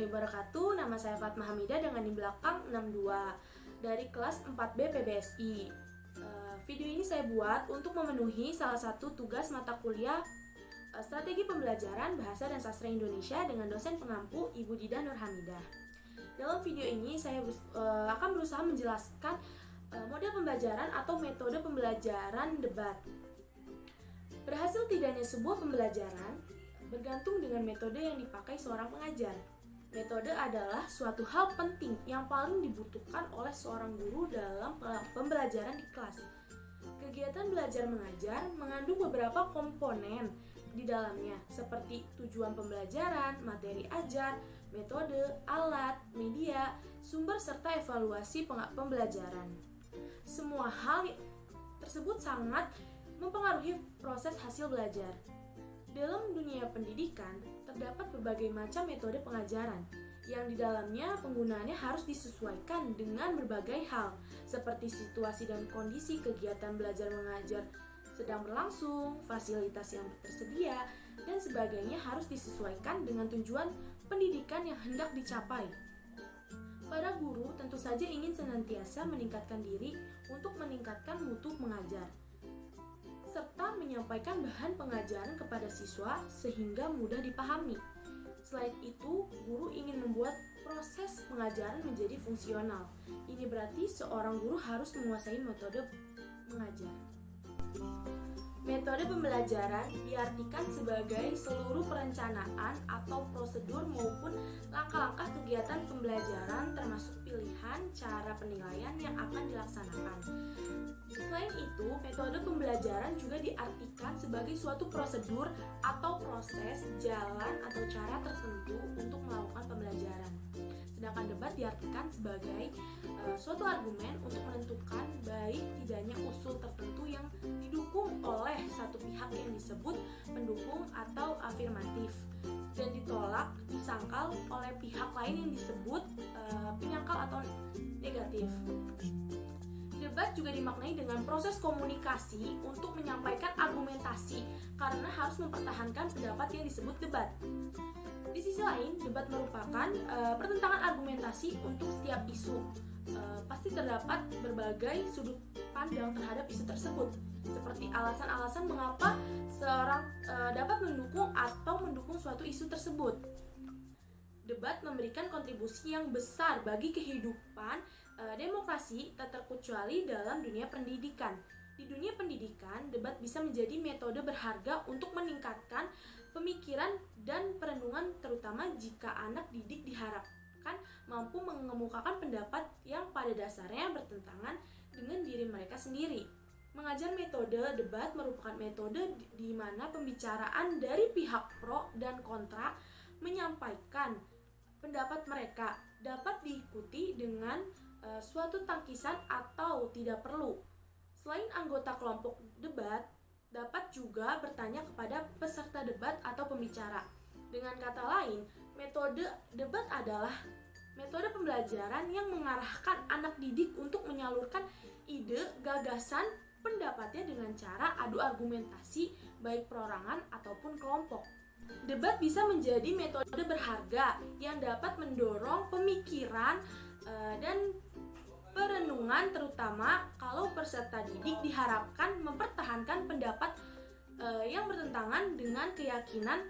warahmatullahi wabarakatuh. Nama saya Fatma Hamidah dengan di belakang 62 dari kelas 4B PBSI. Video ini saya buat untuk memenuhi salah satu tugas mata kuliah Strategi Pembelajaran Bahasa dan Sastra Indonesia dengan dosen pengampu Ibu Didah Nur Hamidah. Dalam video ini saya akan berusaha menjelaskan model pembelajaran atau metode pembelajaran debat. Berhasil tidaknya sebuah pembelajaran bergantung dengan metode yang dipakai seorang pengajar. Metode adalah suatu hal penting yang paling dibutuhkan oleh seorang guru dalam pembelajaran di kelas. Kegiatan belajar mengajar mengandung beberapa komponen di dalamnya, seperti tujuan pembelajaran, materi ajar, metode, alat, media, sumber, serta evaluasi pembelajaran. Semua hal tersebut sangat mempengaruhi proses hasil belajar. Dalam dunia pendidikan, terdapat berbagai macam metode pengajaran, yang di dalamnya penggunaannya harus disesuaikan dengan berbagai hal, seperti situasi dan kondisi kegiatan belajar mengajar sedang berlangsung, fasilitas yang tersedia, dan sebagainya harus disesuaikan dengan tujuan pendidikan yang hendak dicapai. Para guru tentu saja ingin senantiasa meningkatkan diri untuk meningkatkan mutu mengajar, serta menyampaikan bahan pengajaran kepada siswa sehingga mudah dipahami. Selain itu, guru ingin membuat proses pengajaran menjadi fungsional. Ini berarti seorang guru harus menguasai metode mengajar. Metode pembelajaran diartikan sebagai seluruh perencanaan atau prosedur maupun langkah-langkah kegiatan pembelajaran termasuk pilihan cara penilaian yang akan dilaksanakan. Selain itu, metode pembelajaran juga diartikan sebagai suatu prosedur atau proses, jalan atau cara tertentu untuk melakukan pembelajaran. Sedangkan debat diartikan sebagai suatu argumen untuk menentukan baik tidaknya usul tertentu yang didukung oleh satu pihak yang disebut pendukung atau afirmatif dan ditolak, disangkal oleh pihak lain yang disebut penyangkal atau negatif. Debat juga dimaknai dengan proses komunikasi untuk menyampaikan argumentasi karena harus mempertahankan pendapat yang disebut debat. Di sisi lain, debat merupakan pertentangan argumentasi untuk setiap isu. Pasti terdapat berbagai sudut pandang terhadap isu tersebut, seperti alasan-alasan mengapa seorang dapat mendukung atau mendukung suatu isu tersebut. Debat memberikan kontribusi yang besar bagi kehidupan demokrasi, tak terkecuali dalam dunia pendidikan. Di dunia pendidikan, debat bisa menjadi metode berharga untuk meningkatkan pemikiran dan perenungan, terutama jika anak didik diharapkan mampu mengemukakan pendapat yang pada dasarnya bertentangan dengan diri mereka sendiri. Mengajar metode debat merupakan metode di mana pembicaraan dari pihak pro dan kontra menyampaikan pendapat mereka dapat diikuti dengan suatu tangkisan atau tidak perlu. Selain anggota kelompok debat, dapat juga bertanya kepada peserta debat atau pembicara. Dengan kata lain, metode debat adalah metode pembelajaran yang mengarahkan anak didik untuk menyalurkan ide, gagasan, pendapatnya dengan cara adu argumentasi baik perorangan ataupun kelompok. Debat bisa menjadi metode berharga yang dapat mendorong pemikiran dan perenungan, terutama kalau peserta didik diharapkan mempertahankan pendapat yang bertentangan dengan keyakinan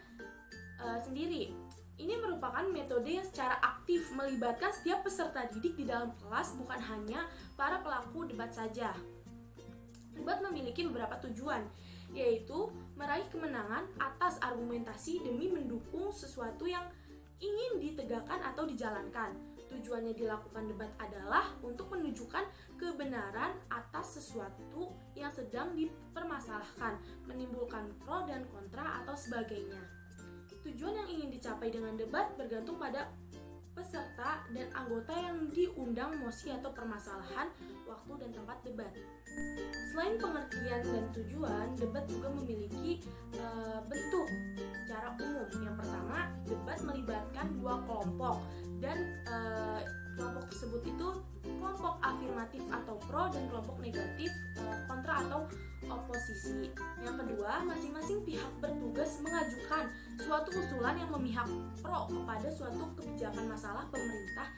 sendiri. Ini merupakan metode yang secara aktif melibatkan setiap peserta didik di dalam kelas, bukan hanya para pelaku debat saja. Debat memiliki beberapa tujuan, yaitu meraih kemenangan atas argumentasi demi mendukung sesuatu yang ingin ditegakkan atau dijalankan. Tujuannya dilakukan debat adalah untuk menunjukkan kebenaran atas sesuatu yang sedang dipermasalahkan, menimbulkan pro dan kontra atau sebagainya. Tujuan yang ingin dicapai dengan debat bergantung pada peserta dan anggota yang diundang mosi atau permasalahan, waktu dan tempat debat. Selain pengertian dan tujuan, debat juga memiliki bentuk secara umum. Yang pertama, debat melibatkan dua kelompok dan kelompok tersebut itu kelompok afirmatif atau pro dan kelompok negatif kontra atau oposisi. oposisi. Yang kedua, masing-masing pihak bertugas mengajukan suatu usulan yang memihak pro kepada suatu kebijakan masalah pemerintah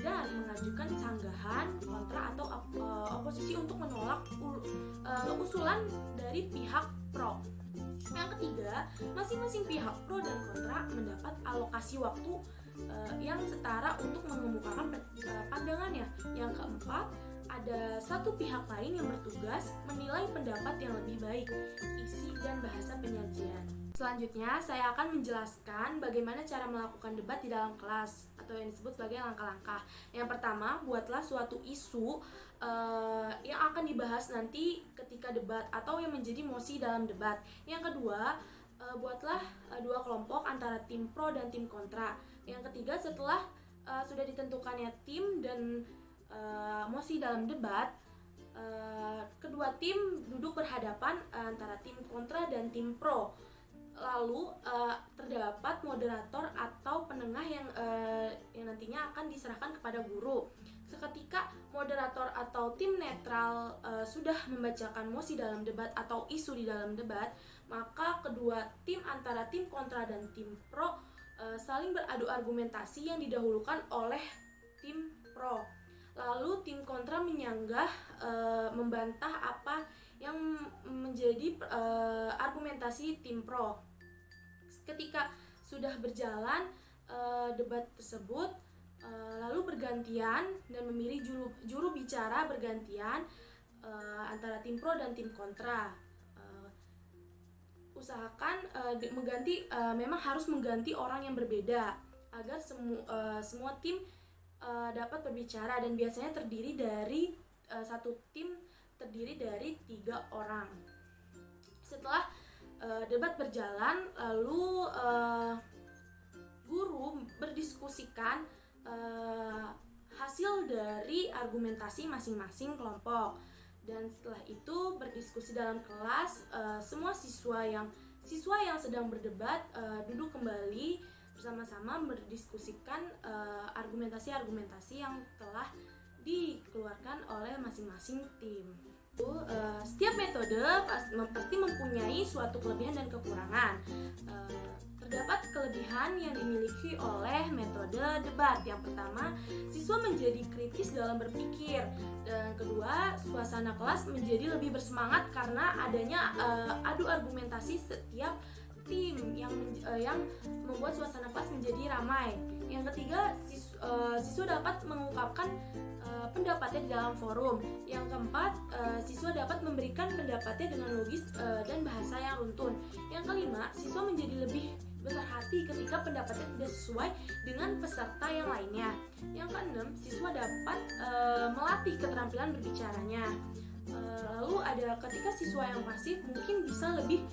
dan mengajukan sanggahan, kontra atau oposisi untuk menolak usulan dari pihak pro. Yang ketiga, masing-masing pihak pro dan kontra mendapat alokasi waktu yang setara untuk mengemukakan pandangannya. Yang keempat, ada satu pihak lain yang bertugas menilai pendapat yang lebih baik, isi dan bahasa penyajian. Selanjutnya, saya akan menjelaskan bagaimana cara melakukan debat di dalam kelas atau yang disebut sebagai langkah-langkah. Yang pertama, buatlah suatu isu yang akan dibahas nanti ketika debat atau yang menjadi mosi dalam debat. Yang kedua, buatlah dua kelompok antara tim pro dan tim kontra. Yang ketiga, setelah sudah ditentukannya tim dan mosi dalam debat, kedua tim duduk berhadapan antara tim kontra dan tim pro. Lalu terdapat moderator atau penengah yang nantinya akan diserahkan kepada guru. Seketika moderator atau tim netral sudah membacakan mosi dalam debat atau isu di dalam debat, maka kedua tim antara tim kontra dan tim pro saling beradu argumentasi yang didahulukan oleh tim pro. Lalu tim kontra menyanggah membantah apa yang menjadi argumentasi tim pro. Ketika sudah berjalan debat tersebut, lalu bergantian dan memilih juru bicara bergantian antara tim pro dan tim kontra. Usahakan memang harus mengganti orang yang berbeda agar semua tim dapat berbicara, dan biasanya satu tim terdiri dari 3 orang. Setelah debat berjalan, lalu guru berdiskusikan hasil dari argumentasi masing-masing kelompok, dan setelah itu berdiskusi dalam kelas. Semua siswa yang sedang berdebat duduk kembali bersama-sama berdiskusikan argumentasi-argumentasi yang telah dikeluarkan oleh masing-masing tim. Setiap metode pasti mempunyai suatu kelebihan dan kekurangan. Terdapat kelebihan yang dimiliki oleh metode debat. Yang pertama, siswa menjadi kritis dalam berpikir. Dan kedua, suasana kelas menjadi lebih bersemangat karena adanya adu argumentasi setiap tim yang membuat suasana kelas menjadi ramai. Yang ketiga, siswa dapat mengungkapkan pendapatnya di dalam forum. Yang keempat, siswa dapat memberikan pendapatnya dengan logis dan bahasa yang runtun. Yang kelima, siswa menjadi lebih besar hati ketika pendapatnya tidak sesuai dengan peserta yang lainnya. Yang keenam, siswa dapat melatih keterampilan berbicaranya. Lalu ada ketika siswa yang pasif mungkin bisa lebih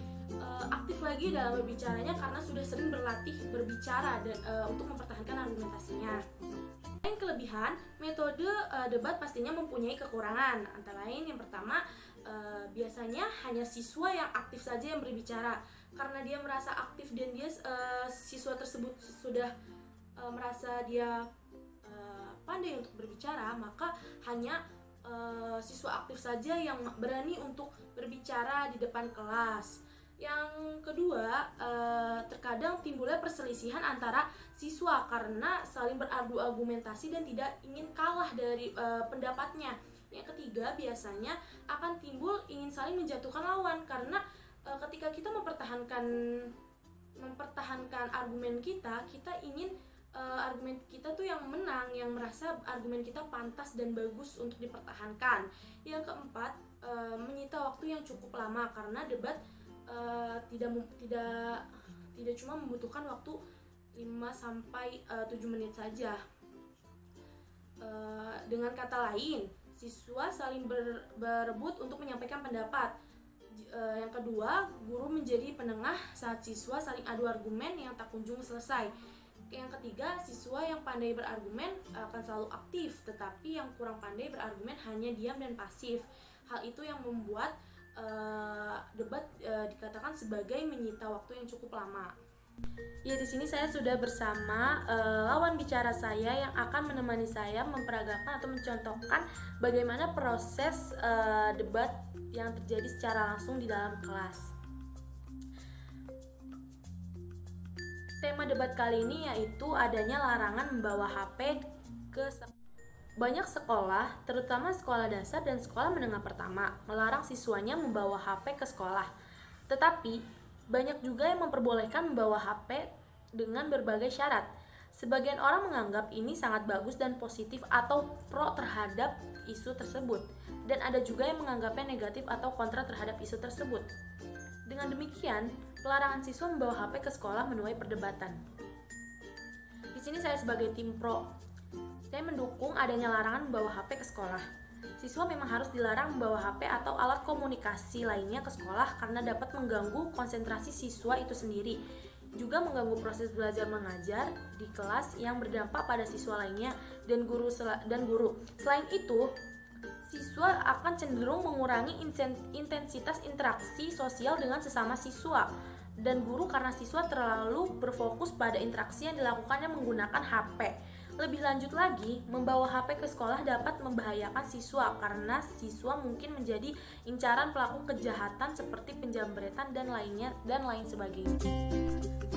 aktif lagi dalam berbicaranya karena sudah sering berlatih berbicara dan untuk mempertahankan argumentasinya. Selain kelebihan, metode debat pastinya mempunyai kekurangan. Antara lain, yang pertama, biasanya hanya siswa yang aktif saja yang berbicara. Karena dia merasa aktif dan siswa tersebut sudah merasa dia pandai untuk berbicara, maka hanya siswa aktif saja yang berani untuk berbicara di depan kelas. Yang kedua, terkadang timbulnya perselisihan antara siswa karena saling beradu argumentasi dan tidak ingin kalah dari pendapatnya. Yang ketiga, biasanya akan timbul ingin saling menjatuhkan lawan karena ketika kita mempertahankan argumen kita ingin argumen kita tuh yang menang, yang merasa argumen kita pantas dan bagus untuk dipertahankan. Yang keempat, menyita waktu yang cukup lama karena debat tidak cuma membutuhkan waktu 5-7 menit saja. Dengan kata lain, siswa saling berebut untuk menyampaikan pendapat. Yang kedua, guru menjadi penengah saat siswa saling adu argumen yang tak kunjung selesai. Yang ketiga, siswa yang pandai berargumen akan selalu aktif, tetapi yang kurang pandai berargumen hanya diam dan pasif. Hal itu yang membuat debat dikatakan sebagai menyita waktu yang cukup lama. Ya, di sini saya sudah bersama lawan bicara saya yang akan menemani saya memperagakan atau mencontohkan bagaimana proses debat yang terjadi secara langsung di dalam kelas. Tema debat kali ini yaitu adanya larangan membawa HP ke banyak sekolah, terutama sekolah dasar dan sekolah menengah pertama, melarang siswanya membawa HP ke sekolah. Tetapi, banyak juga yang memperbolehkan membawa HP dengan berbagai syarat. Sebagian orang menganggap ini sangat bagus dan positif atau pro terhadap isu tersebut. Dan ada juga yang menganggapnya negatif atau kontra terhadap isu tersebut. Dengan demikian, pelarangan siswa membawa HP ke sekolah menuai perdebatan. Di sini saya sebagai tim pro, saya mendukung adanya larangan membawa HP ke sekolah. Siswa memang harus dilarang membawa HP atau alat komunikasi lainnya ke sekolah karena dapat mengganggu konsentrasi siswa itu sendiri, juga mengganggu proses belajar mengajar di kelas yang berdampak pada siswa lainnya dan guru. Selain itu, siswa akan cenderung mengurangi intensitas interaksi sosial dengan sesama siswa dan guru karena siswa terlalu berfokus pada interaksi yang dilakukannya menggunakan HP. Lebih lanjut lagi, membawa HP ke sekolah dapat membahayakan siswa karena siswa mungkin menjadi incaran pelaku kejahatan seperti penjambretan dan lain sebagainya.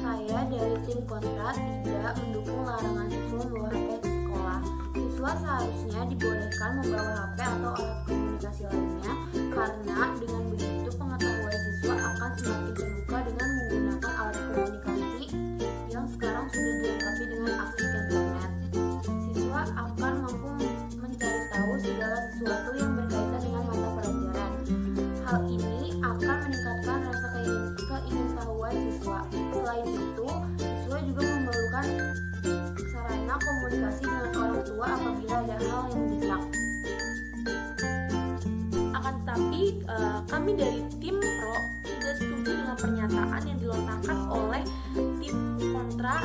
Saya dari tim kontra tidak mendukung larangan siswa membawa HP ke sekolah. Siswa seharusnya dibolehkan membawa HP atau alat komunikasi lainnya karena dengan begitu pengetahuan siswa akan semakin terbuka dengan menggunakan alat komunikasi yang sekarang sudah dilengkapi dengan akses internet. Siswa akan mampu mencari tahu segala sesuatu yang berkaitan dengan mata pelajaran. Hal ini akan meningkatkan rasa keingintahuan siswa. Selain itu, siswa juga memerlukan sarana komunikasi dengan orang tua apabila ada hal yang mendesak. Akan tetapi, kami dari tim pro tidak setuju dengan pernyataan yang dilontarkan oleh tim kontra.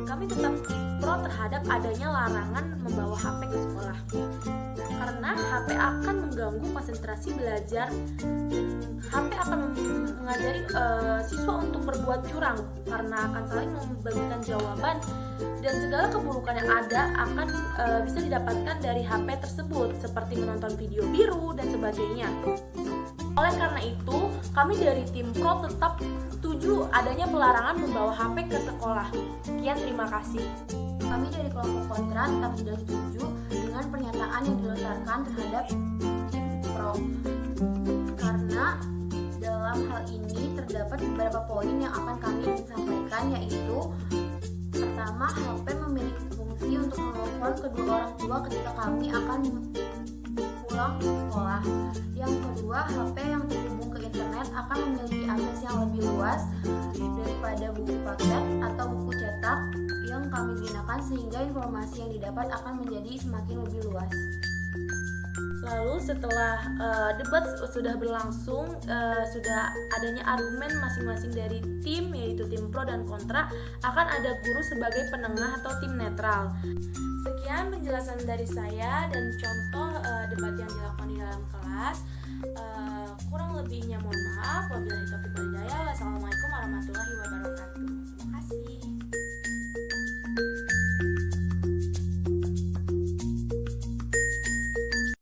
Kami tetap pro terhadap adanya larangan membawa HP ke sekolah karena HP akan mengganggu konsentrasi belajar. HP akan mengajari siswa untuk berbuat curang karena akan saling membagikan jawaban dan segala keburukan yang ada akan bisa didapatkan dari HP tersebut seperti menonton video biru dan sebagainya. Oleh karena itu, kami dari tim pro tetap setuju adanya pelarangan membawa HP ke sekolah. Sekian, terima kasih. Kami dari kelompok kontra tetap tidak setuju dengan pernyataan yang dilontarkan terhadap tim pro karena dalam hal ini terdapat beberapa poin yang akan kami ingin sampaikan, yaitu pertama, HP memiliki fungsi untuk menelpon kedua orang tua ketika kami akan pulang ke sekolah. Yang kedua, HP yang terhubung ke internet akan memiliki akses yang lebih luas daripada buku paket atau buku cetak yang kami gunakan sehingga informasi yang didapat akan menjadi semakin lebih luas. Lalu setelah debat sudah berlangsung, sudah adanya argumen masing-masing dari tim, yaitu tim pro dan kontra, akan ada guru sebagai penengah atau tim netral. Sekian penjelasan dari saya dan contoh debat yang dilakukan di dalam kelas. Kurang lebihnya mohon maaf.